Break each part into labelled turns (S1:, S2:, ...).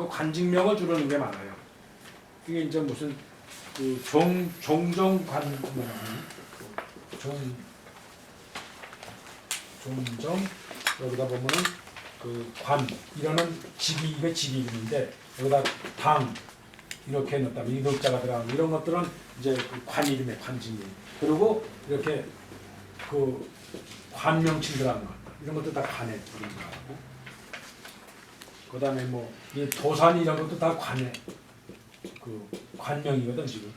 S1: 그 관직명을 주로 넣는 게 많아요. 이게 이제 무슨 그 종정관 종정 여기다 보면은 그 관 이러는 직이 이게 직이 이름인데 여기다 당 이렇게 넣었다면 이 넣자가 들어가는 이런 것들은 이제 그 관 이름의 관직명. 그리고 이렇게 그 관명칭 들어가는 것 이런 것도 다 관에 들어가고. 그다음에 뭐 이 도산 이런 것도 다 관에 그 관명이거든 지금.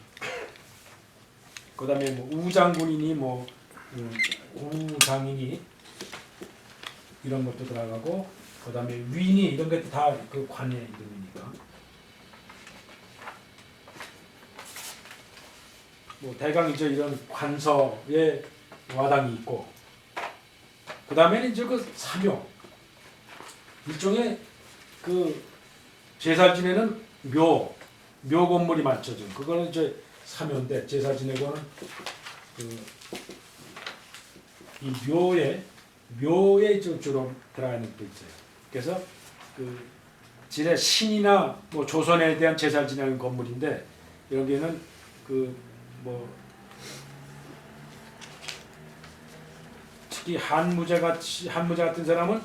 S1: 그다음에 뭐 우장군이니 뭐 우장이니 이런 것도 들어가고 그다음에 위니 이런 것도 다 그 관의 이름이니까. 뭐 대강 이제 이런 관서에 와당이 있고 그다음에는 이제 그 사묘 일종의 그 제사 지내는 묘 건물이 많죠. 좀 그거는 이제 사묘인데 제사 지내고는 그 이 묘에 주로 들어가는 게 있어요. 그래서 그 지뢰 신이나 뭐 조선에 대한 제사를 지내는 건물인데 여기는 그 뭐 특히 한무제 같은 사람은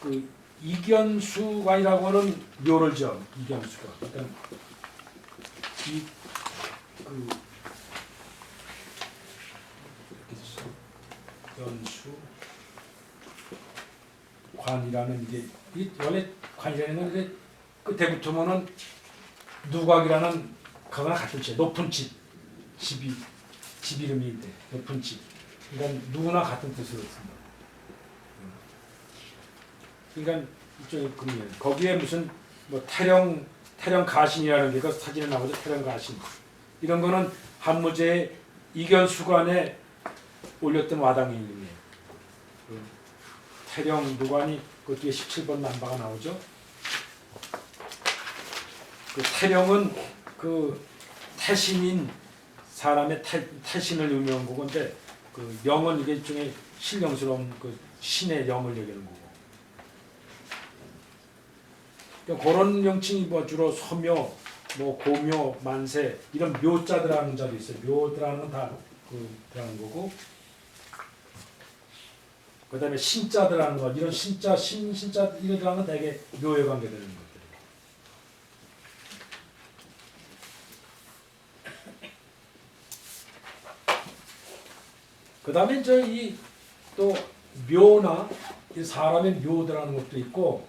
S1: 그 이견수관이라고 하는 묘를 지어 이견수관. 그러니까 이견수관이라는 이게 원래 관이라는 게 끝에 붙으면은 누각이라는 그거나 같은 집 높은 집 이름이 높은 집. 그러니까 누구나 같은 뜻으로 씁니다. 그러니까 이쪽에 금이에요. 거기에 무슨 뭐 태령 가신이라는 게 그 사진에 나오죠. 태령 가신 이런 거는 한무제의 이견수관에 올렸던 와당의 이름이에요. 그 태령 누관이 그 뒤에 17번 남바가 나오죠. 그 태령은 그 태신인 사람의 태신을 의미하는 거건데 그 영은 이게 일종의 신령스러운 그 신의 영을 얘기하는 거고. 그러니까 그런 명칭이 뭐 주로 소묘, 뭐 고묘, 만세 이런 묘자 들어가는 자도 있어요. 묘 들어가는 건 다 그 들어가는 거고. 그다음에 신자 들어가는 거 이런 신자 이런 들어가는 건 되게 묘에 관계되는 것들이고. 그다음에 이제 이 또 묘나 이 사람의 묘 들어가는 것도 있고.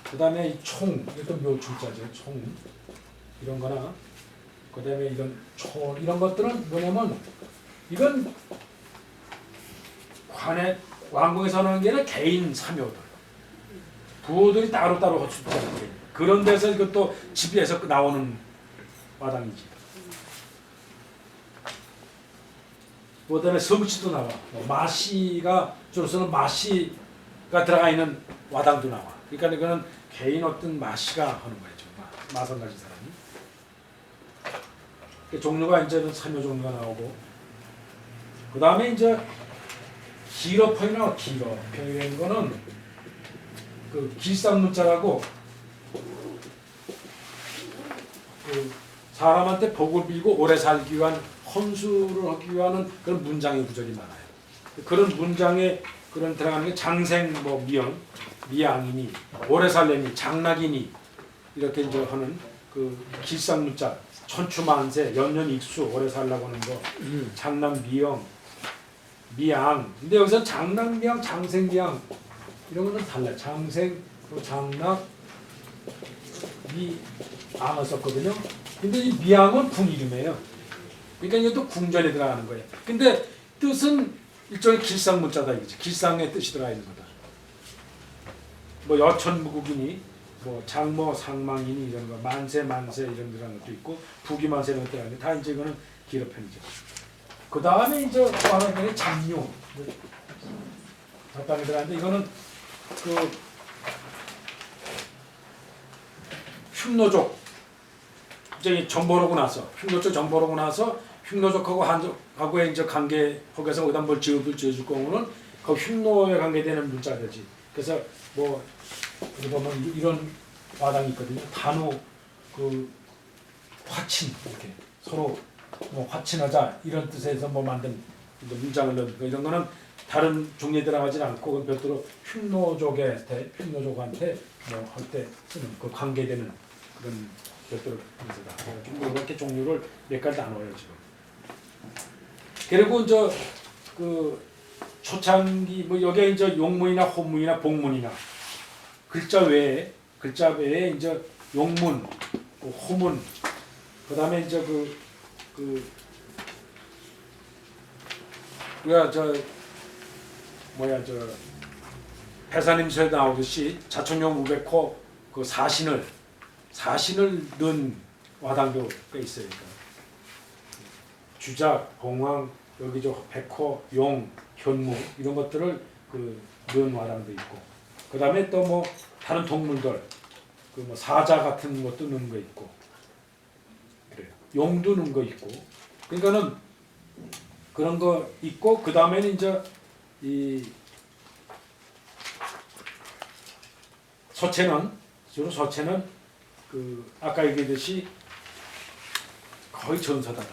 S1: 그다음에 이 총, 이것도 묘충자죠. 총 이런 거나 그다음에 이런 초 이런 것들은 뭐냐면 이건 관에 왕궁에서 하는 게 아니라 개인 사묘들 부호들이 따로따로 거출되는 게 그런 데서 이것도 집에서 나오는 마당이지. 그다음에 성씨도 나와. 마씨가 주로서는 마씨가 들어가 있는 와당도 나와. 그러니까 이거는 개인 어떤 마씨가 하는 거예요. 마성 가진 사람이. 종류가 이제는 사묘 종류가 나오고 그 다음에 이제 기럽형이 나와. 기럽형이라는 거는 그 길상문자라고 그 사람한테 복을 빌고 오래 살기 위한 헌수를 하기 위한 그런 문장의 구절이 많아요. 그런 문장에 그런 들어가는 게 장생 뭐 미양이니 오래 살래니 장락이니 이렇게 이제 하는 그 길상문자 천추만세 연년익수 오래 살라고 하는 거 장락 미양 근데 여기서 장락 미양 장생 미양 이런 거는 달라요. 장생 장락 미양을 썼거든요. 근데 이 미양은 궁 이름이에요. 그러니까 이것도 궁전에 들어가는 거예요. 근데 뜻은 일종의 길상문자다 이거지. 길상의 뜻이 들어가 있는 거다. 뭐 여천무국이니 뭐 장모 상망이니 이런 거 만세 이런 그런 것도 있고 부기만세 이런 것도 있는데 다 이제 이거는 기럽편이죠. 그 다음에 이제 또 하나는 장룡 잡담이 들어가는데 이거는 그 흉노족 이제 정보로고 나서 흉노족 정보로고 나서 흉노족하고 한족하고의 이제 관계 거기서 어디다 뭘 지어줄 거면은 그 흉노에 관계되는 문자들이지. 그래서 뭐 우리 보면 이런 와당이 있거든요. 단우 그 화친 이렇게 서로 뭐 화친하자 이런 뜻에서 뭐 만든 문장을 넣은 거 이런 거는 다른 종류에 들어가지 않고 별도로 흉노족한테 뭐 할 때 쓰는 그 관계되는 그런 별도로 문서다. 뭐 이렇게 종류를 몇 가지 나눠요 지금. 그리고 이제 그 초창기 뭐 여기에 이제 용문이나 혼문이나 복문이나 글자 외에 이제 용문, 호문, 그다음에 이제 우리가 배산임서에 나오듯이 자천용 우백호 그 사신을 넣은 와당도가 있어요. 그러니까 주작, 봉황, 여기 저 백호, 용, 현무 이런 것들을 그 넣은 와당도 있고, 그다음에 또 뭐 다른 동물들 그 뭐 사자 같은 것도 넣은 거 있고, 그래요. 용도 넣은 거 있고, 그러니까는 그런 거 있고, 그 다음에는 이제 이 주로 서체는 그 아까 얘기했듯이 거의 전서다.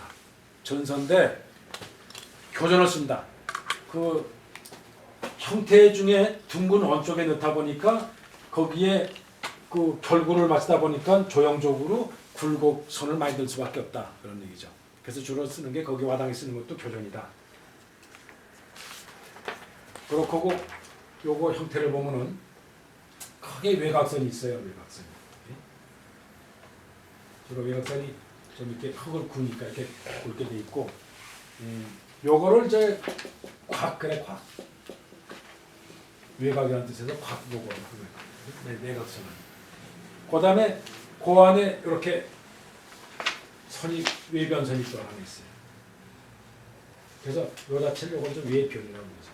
S1: 전서인데 교전을 쓴다. 그 형태 중에 둥근 원 쪽에 넣다 보니까 거기에 그 결구를 맞추다 보니까 조형적으로 굴곡선을 많이 넣을 수밖에 없다. 그런 얘기죠. 그래서 주로 쓰는 게 거기 와당에 쓰는 것도 교전이다. 그렇고 요거 형태를 보면은 크게 외곽선이 있어요. 외곽선이. 주로 외곽선이 좀 이렇게 흙을 구니까 이렇게 굵게 돼 있고, 요거를 이제 곽 그래 곽. 외곽이라는 뜻에서 곽 요거 외곽선은. 그다음에 그 안에 이렇게 선이 외변선이 또 하나 있어요. 그래서 요 자체를 요걸 좀 외변이라고 해서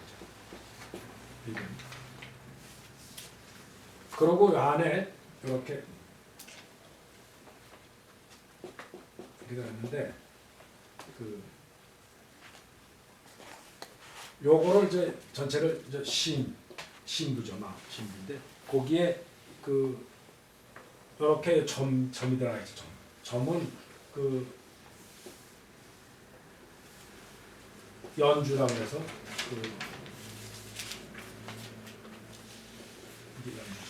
S1: 외변. 그리고 안에 이렇게 있는데 그 요거를 이제 전체를 이제 신부죠, 신부인데 거기에 그 이렇게 점이 들어가 있죠. 점은 그 연주라고 해서 그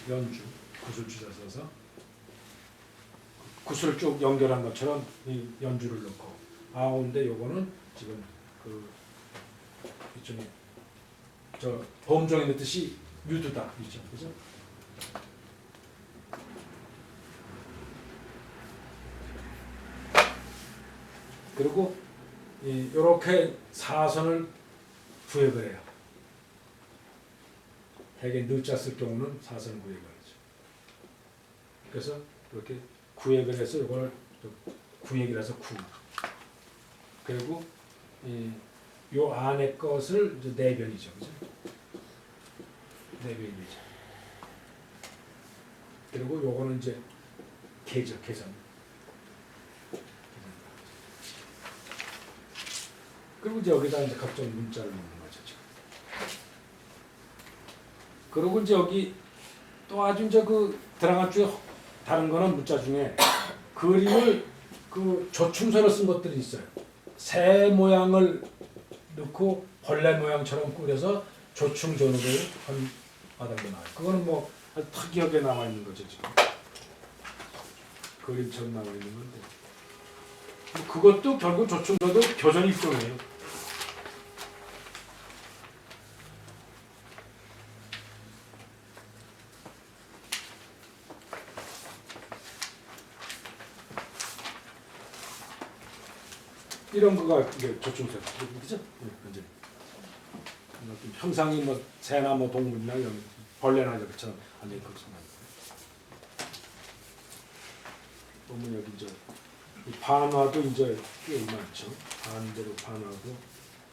S1: 연주 구슬주자 써서 구슬을 쭉 연결한 것처럼 이 연주를 넣고, 가운데 요거는 지금 그 이쪽에 저 범종에 넣듯이 유두다 있죠, 그죠? 그리고 이렇게 사선을 구획을 해요. 대개 늦자 쓸 경우는 사선 구획을 하죠. 그래서 이렇게 구획을 해서 이걸 구획이라서 구. 그리고 요 안에 것을 이제 내변이죠, 그죠? 내변이죠. 그리고 요거는 이제 개죠, 개선. 그리고 이제 여기다 이제 각종 문자를 넣는 거죠, 지금. 그리고 이제 여기 또 아주 이제 그 들어간 쪽에 다른 거는 문자 중에 그림을 그 조충선을 쓴 것들이 있어요. 새 모양을 넣고 벌레 모양처럼 꾸려서 조충전으로 한 바닥에 나와요. 그거는 뭐 아주 특이하게 나와 있는 거죠, 지금. 그림처럼 나와 있는 건데. 뭐 그것도 결국 조충전도 교전 일종이에요. 이런 거가 이게 조충선, 그죠? 이제 형상이 뭐 새나 뭐 동물이나 이런 벌레나 이렇게처럼 완전히 그렇게 보면 여기 이제 반화도 이제 꽤 많죠. 반대로 반화도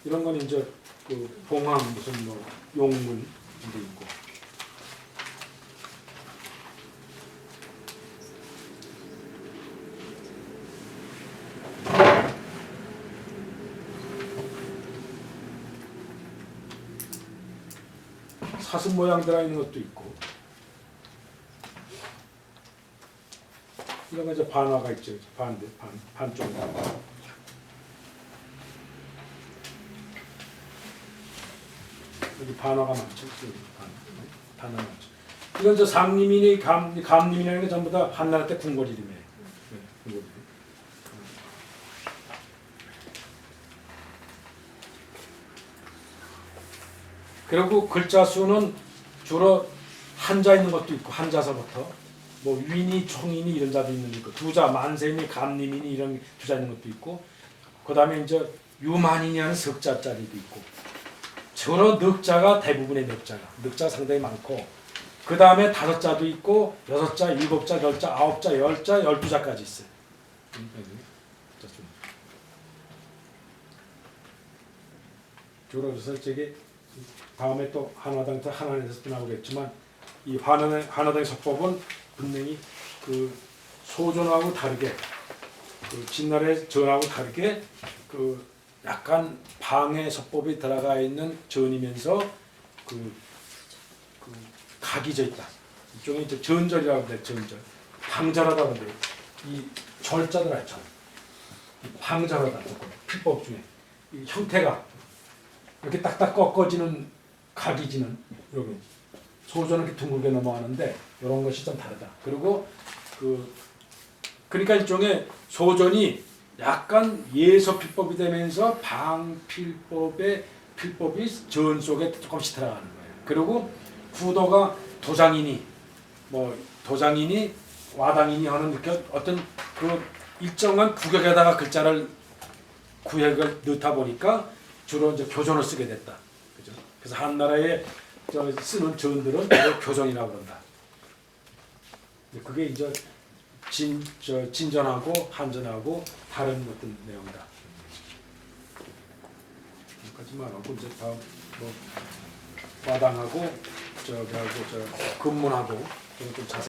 S1: 이런 건 이제 그 봉황 무슨 뭐 용문도 있고. 사슴 모양 들어있는 것도 있고, 이런 거 이제 반화가 있죠. 반쪽. 여기 반화가 많죠. 여기 반화 많죠. 이건 저 상림이니 감림이라는 게 전부 다 한나라 때 궁궐 이름이에요. 네, 궁궐 이름. 그리고 글자 수는 주로 한자 있는 것도 있고 한자서부터 뭐 위니 총이니 이런 자도 있는 거 있고 두자 만세니 감림이니 이런 두자 있는 것도 있고 그다음에 이제 유만이니 하는 석자짜리도 있고 주로 넉자가 대부분의 넉자가 상당히 많고 그다음에 5자도 있고 6자, 7자, 10자, 9자, 10자, 12자까지 있어요. 주로 그래서 저게 다음에 또 한화당에서 한화에서 나오겠지만 이 한화당의 서법은 분명히 그 소전하고 다르게 그 진날의 전하고 다르게 그 약간 방해 서법이 들어가 있는 전이면서 그 각이 져 있다. 이쪽에 이제 전절이라고 하는데 전절, 방절하다고 하는데 이 절자들 알죠. 방절하다 필법 중에 이 형태가 이렇게 딱딱 꺾어지는 각이지는 여기 소조는 이렇게 둥글게 넘어가는데 이런 것이 좀 다르다. 그리고 그러니까 일종의 소전이 약간 예서 필법이 되면서 방필법의 필법이 전 속에 조금씩 들어가는 거예요. 그리고 구도가 도장이니 와당이니 하는 이렇게 어떤 그 일정한 구격에다가 글자를 구획을 넣다 보니까 주로 이제 교전을 쓰게 됐다. 그죠? 그래서 한나라에 쓰는 전들은 교전이라고 그런다. 그게 이제 진전하고 한전하고 다른 어떤 내용이다. 여기까지 말하고 이제 다음 와당하고 근문하고 좀 자세히.